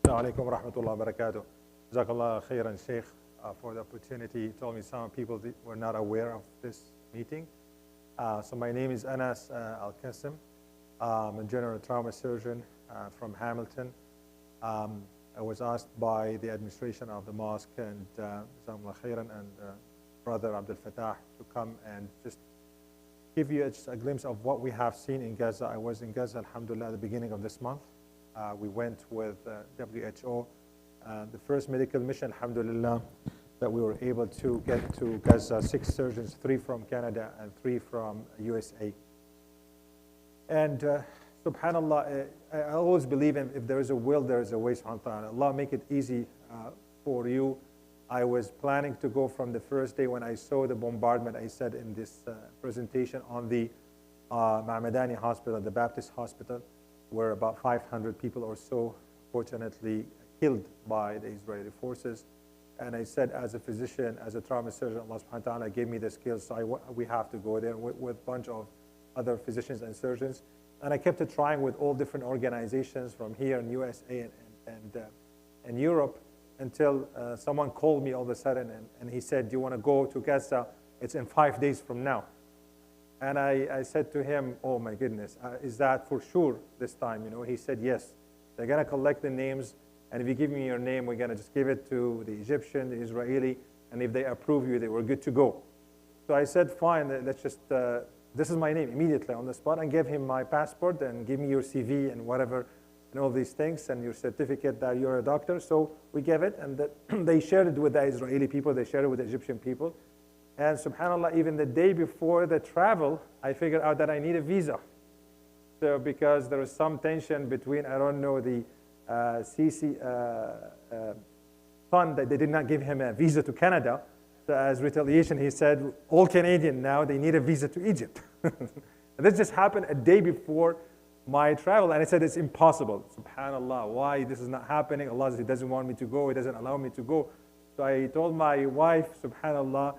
Assalamu alaikum wa rahmatullahi wa barakatuh. Jazakallah khairan, Sheikh, for the opportunity. He told me some people were not aware of this meeting. So my name is Anas Al-Kassem. I'm a general trauma surgeon from Hamilton. I was asked by the administration of the mosque and Jazakallah khairan and brother Abdul Fattah to come and just give you just a glimpse of what we have seen in Gaza. I was in Gaza, alhamdulillah, at the beginning of this month. We went with WHO, the first medical mission, alhamdulillah, that we were able to get to Gaza, 6 surgeons, 3 from Canada and 3 from USA. And subhanallah, I always believe if there is a will, there is a way, subhanahu wa ta'ala. Allah make it easy for you. I was planning to go from the first day when I saw the bombardment. I said in this presentation on the Ma'madani hospital, the Baptist hospital, where about 500 people or so, fortunately, killed by the Israeli forces. And I said, as a physician, as a trauma surgeon, Allah subhanahu wa ta'ala gave me the skills, so we have to go there with a bunch of other physicians and surgeons. And I kept trying with all different organizations from here in USA and Europe, until someone called me all of a sudden and he said, do you want to go to Gaza? It's in 5 days from now. And I said to him, oh my goodness, is that for sure this time? You know, he said, yes. They're going to collect the names, and if you give me your name, we're going to just give it to the Egyptian, the Israeli, and if they approve you, they were good to go. So I said, fine, let's just, this is my name immediately on the spot, and gave him my passport and give me your CV and whatever, and all these things, and your certificate that you're a doctor. So we gave it, and they shared it with the Israeli people, they shared it with the Egyptian people. And subhanAllah, even the day before the travel, I figured out that I need a visa. So because there was some tension between, I don't know, the Sisi son, that they did not give him a visa to Canada. So as retaliation, he said, all Canadian now, they need a visa to Egypt. And this just happened a day before my travel, and I said, it's impossible. SubhanAllah, why this is not happening? Allah says He doesn't want me to go, He doesn't allow me to go. So I told my wife, SubhanAllah,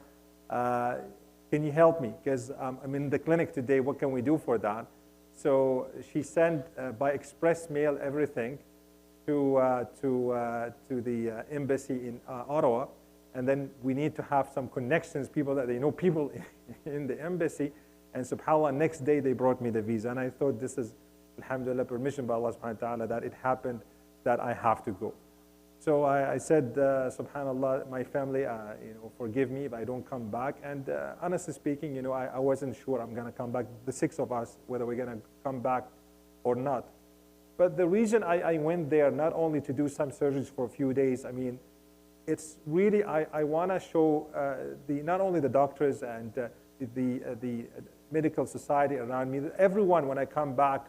can you help me? Because I'm in the clinic today, what can we do for that? So she sent by express mail everything to the embassy in Ottawa, and then we need to have some connections, people that they know people in the embassy, and SubhanAllah, next day they brought me the visa, and I thought this is, alhamdulillah, permission by Allah subhanahu wa ta'ala that it happened, that I have to go. So I said, subhanAllah, my family, forgive me if I don't come back. And honestly speaking, I wasn't sure I'm going to come back, the 6 of us, whether we're going to come back or not. But the reason I went there, not only to do some surgeries for a few days, I mean, it's really, I want to show not only the doctors and the medical society around me, everyone when I come back,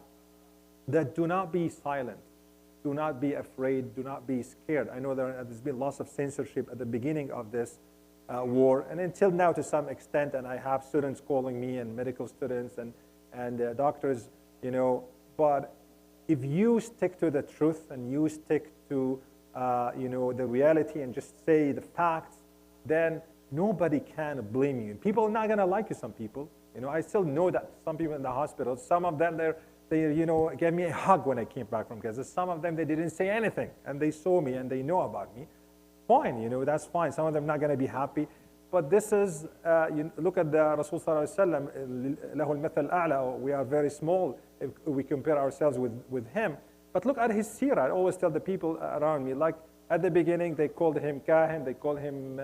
that do not be silent. Do not be afraid, do not be scared. I know there's been lots of censorship at the beginning of this war, and until now to some extent, and I have students calling me, and medical students, and doctors, but if you stick to the truth, and you stick to the reality, and just say the facts, then nobody can blame you. People are not going to like you, some people. I still know that some people in the hospital, some of them, they gave me a hug when I came back from Gaza. Some of them, they didn't say anything, and they saw me, and they know about me. Fine, that's fine. Some of them not going to be happy. But this is, look at the Rasul sallallahu alayhi wa sallam, lahu al-mathal a'la. We are very small if we compare ourselves with him. But look at his seerah. I always tell the people around me, like at the beginning, they called him kahin, they called him,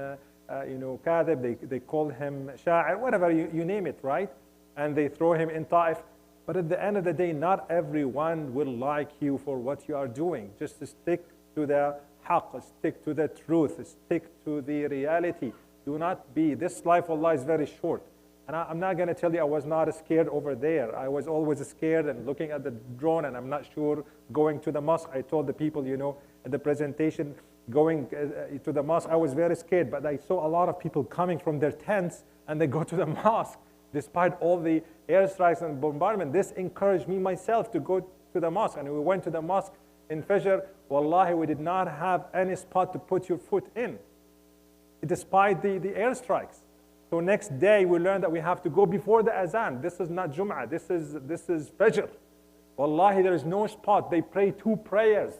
kadhib, they called him sha'ir, whatever, you name it, right? And they throw him in Ta'if. But at the end of the day, not everyone will like you for what you are doing. Just stick to the haqq, stick to the truth, stick to the reality. Do not be, this life of Allah is very short. And I'm not going to tell you I was not scared over there. I was always scared and looking at the drone, and I'm not sure going to the mosque. I told the people, at the presentation, going to the mosque, I was very scared, but I saw a lot of people coming from their tents, and they go to the mosque. Despite all the airstrikes and bombardment, this encouraged me myself to go to the mosque. And we went to the mosque in Fajr. Wallahi, we did not have any spot to put your foot in, despite the airstrikes. So next day, we learned that we have to go before the azan. This is not Jum'ah, this is Fajr. Wallahi, there is no spot. They pray 2 prayers.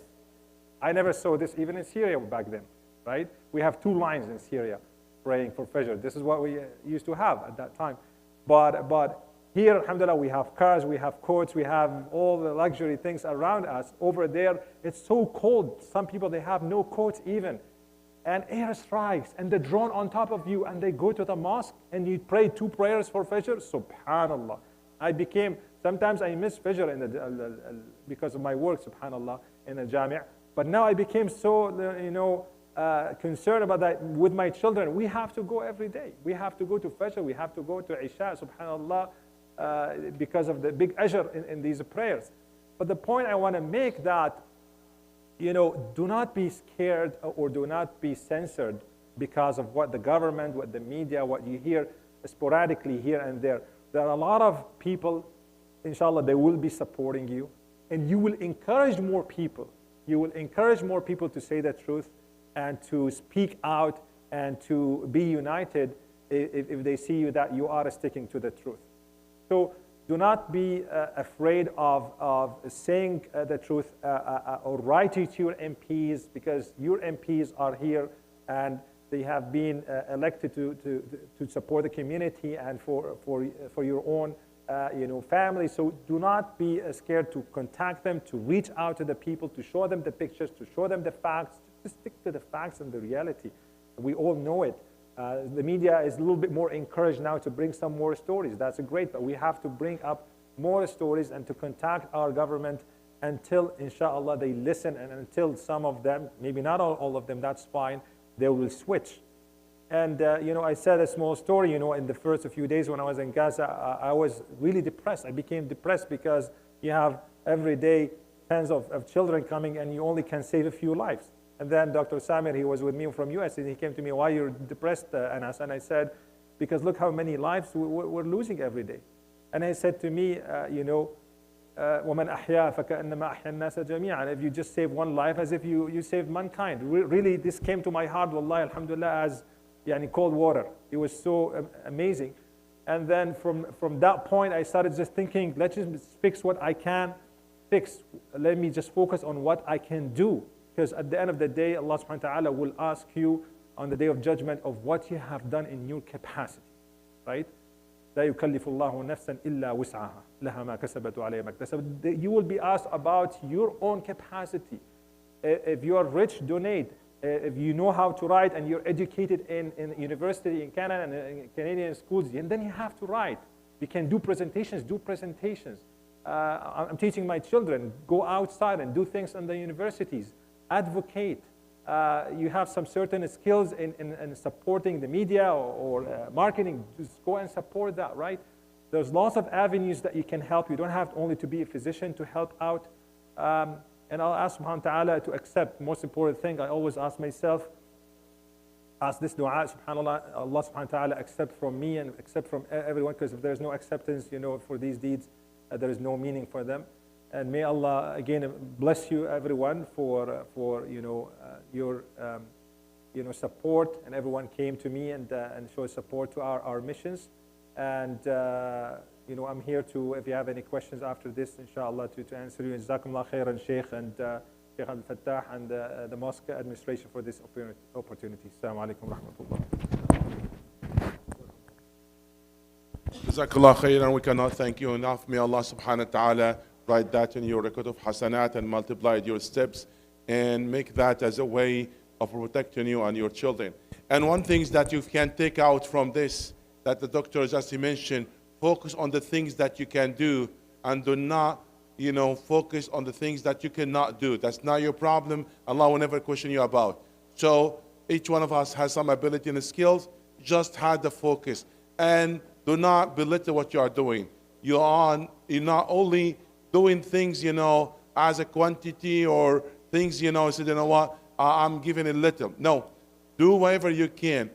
I never saw this even in Syria back then, right? We have 2 lines in Syria praying for Fajr. This is what we used to have at that time. But here, alhamdulillah, we have cars, we have coats, we have all the luxury things around us. Over there, it's so cold. Some people, they have no coats even. And air strikes, and the drone on top of you, and they go to the mosque, and you pray 2 prayers for Fajr. Subhanallah. Sometimes I miss Fajr because of my work, subhanallah, in the Jami'. But now I became so, concerned about that with my children. We have to go every day. We have to go to Fajr. We have to go to Isha, subhanallah, because of the big ajr in these prayers. But the point I want to make that, do not be scared or do not be censored because of what the government, what the media, what you hear sporadically here and there. There are a lot of people, inshallah, they will be supporting you, and you will encourage more people. You will encourage more people to say the truth and to speak out and to be united if they see you that you are sticking to the truth. So do not be afraid of saying the truth or writing to your MPs, because your MPs are here and they have been elected to support the community and for your own family. So do not be scared to contact them, to reach out to the people, to show them the pictures, to show them the facts. Just stick to the facts and the reality. We all know it. The media is a little bit more encouraged now to bring some more stories. That's great, but we have to bring up more stories and to contact our government until, inshallah, they listen, and until some of them, maybe not all of them, that's fine, they will switch. And, I said a small story, in the first few days when I was in Gaza, I was really depressed. I became depressed because you have every day tens of children coming and you only can save a few lives. And then Dr. Samir, he was with me from US, and he came to me, why you're depressed, Anas? And I said, because look how many lives we're losing every day. And he said to me, وَمَنْ أَحْيَا فَكَأَنَّمَا أَحْيَا النَّاسَ جَمِيعًا. If you just save one life, as if you saved mankind. Really, this came to my heart, wallahi, alhamdulillah, as cold water. It was so amazing. And then from that point, I started just thinking, let's just fix what I can fix. Let me just focus on what I can do. Because at the end of the day, Allah subhanahu wa ta'ala will ask you on the day of judgment of what you have done in your capacity, right? لا يكلف الله نفسا إلا وسعها لها ما كسبت وعليها ما اكتسبت. You will be asked about your own capacity. If you are rich, donate. If you know how to write and you're educated in university in Canada and in Canadian schools, and then you have to write. You can do presentations, I'm teaching my children, go outside and do things in the universities. Advocate. You have some certain skills in supporting the media or marketing. Just go and support that, right? There's lots of avenues that you can help. You don't have only to be a physician to help out. And I'll ask subhanahu wa ta'ala to accept. Most important thing, I always ask myself, ask this dua, subhanAllah, Allah subhanahu wa ta'ala accept from me and accept from everyone, because if there's no acceptance, for these deeds, there is no meaning for them. And may Allah, again, bless you, everyone, for your support. And everyone came to me and showed support to our missions. And, I'm here to, if you have any questions after this, inshallah, to answer you. Jazakumullah khairan, Sheikh, and Sheikh Al-Fattah, and the mosque administration for this opportunity. Assalamu alaikum wa rahmatullah. Jazakallah khairan. We cannot thank you enough. May Allah subhanahu wa ta'ala write that in your record of hasanat and multiply your steps and make that as a way of protecting you and your children. And one thing that you can take out from this, that the doctor just mentioned, focus on the things that you can do and do not, focus on the things that you cannot do. That's not your problem. Allah will never question you about. So each one of us has some ability and skills. Just have the focus and do not belittle what you are doing. You're not only doing things, as a quantity or things, say, what, I'm giving a little. No, do whatever you can.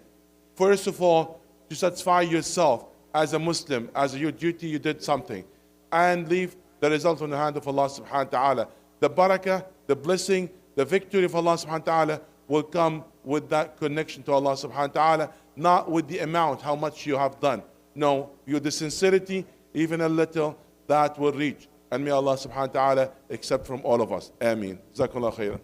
First of all, to satisfy yourself as a Muslim, as your duty, you did something. And leave the result in the hand of Allah subhanahu wa ta'ala. The barakah, the blessing, the victory of Allah subhanahu wa ta'ala will come with that connection to Allah subhanahu wa ta'ala, not with the amount, how much you have done. No, the sincerity, even a little, that will reach. And may Allah subhanahu wa ta'ala accept from all of us. Ameen. Jazakallah khairan.